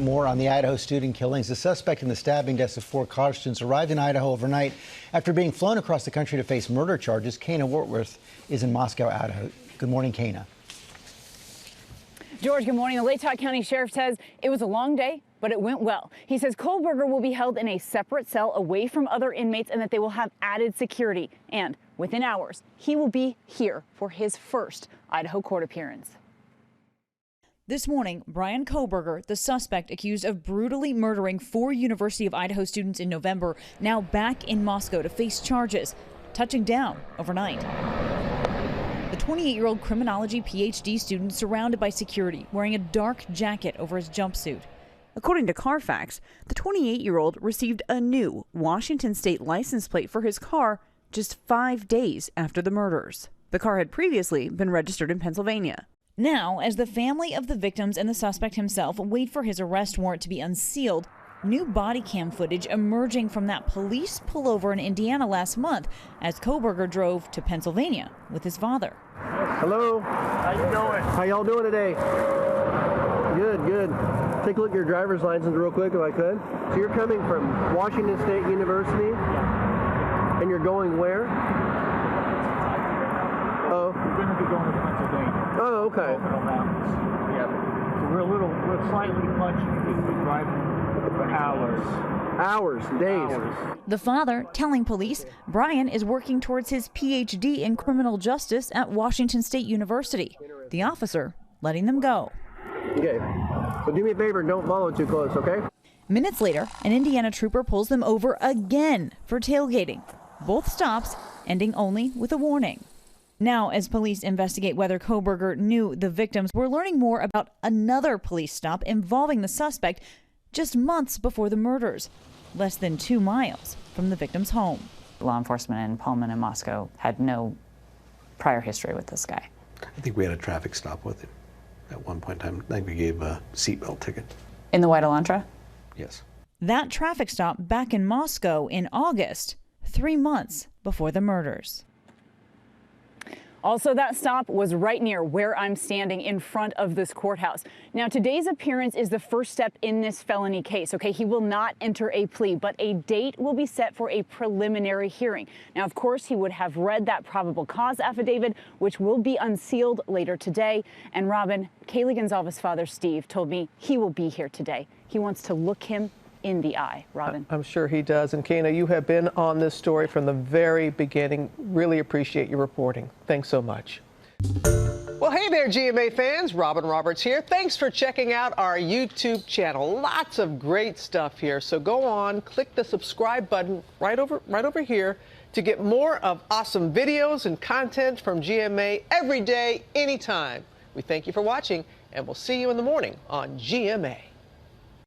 More on the Idaho student killings. The suspect in the stabbing deaths of 4 college students arrived in Idaho overnight after being flown across the country to face murder charges. Kana Wortworth is in Moscow, Idaho. Good morning, Kana. George, good morning. The Latah County Sheriff says it was a long day, but it went well. He says Kohberger will be held in a separate cell away from other inmates and that they will have added security. And within hours, he will be here for his first Idaho court appearance. This morning, Bryan Kohberger, the suspect accused of brutally murdering 4 University of Idaho students in November, now back in Moscow to face charges, touching down overnight. The 28-year-old criminology PhD student surrounded by security, wearing a dark jacket over his jumpsuit. According to Carfax, the 28-year-old received a new Washington state license plate for his car just 5 days after the murders. The car had previously been registered in Pennsylvania. Now, as the family of the victims and the suspect himself wait for his arrest warrant to be unsealed, new body cam footage emerging from that police pullover in Indiana last month as Kohberger drove to Pennsylvania with his father. Hello. How you doing? How y'all doing today? Good, good. Take a look at your driver's license real quick if I could. So you're coming from Washington State University, and you're going where? Oh. We're going to be going to Pennsylvania. Oh, okay. Yeah. So we're slightly punchy because we're driving for hours. Hours, days. Hours. The father telling police Bryan is working towards his PhD in criminal justice at Washington State University. The officer letting them go. Okay. So do me a favor, don't follow too close, okay? Minutes later, an Indiana trooper pulls them over again for tailgating. Both stops ending only with a warning. Now, as police investigate whether Kohberger knew the victims, we're learning more about another police stop involving the suspect just months before the murders, less than 2 miles from the victim's home. Law enforcement in Pullman and Moscow had no prior history with this guy. I think we had a traffic stop with him at one point in time. I think we gave a seatbelt ticket. In the white Elantra? Yes. That traffic stop back in Moscow in August, 3 months before the murders. Also, that stop was right near where I'm standing in front of this courthouse. Now, today's appearance is the first step in this felony case. Okay, he will not enter a plea, but a date will be set for a preliminary hearing. Now, of course, he would have read that probable cause affidavit, which will be unsealed later today. And Robin, Kaylee Gonzalez's father, Steve, told me he will be here today. He wants to look him in the eye. Robin. I'm sure he does. And Kana, you have been on this story from the very beginning. Really appreciate your reporting. Thanks so much. Well, hey there, GMA fans. Robin Roberts here. Thanks for checking out our YouTube channel. Lots of great stuff here. So go on, click the subscribe button right over here to get more of awesome videos and content from GMA every day, anytime. We thank you for watching, and we'll see you in the morning on GMA.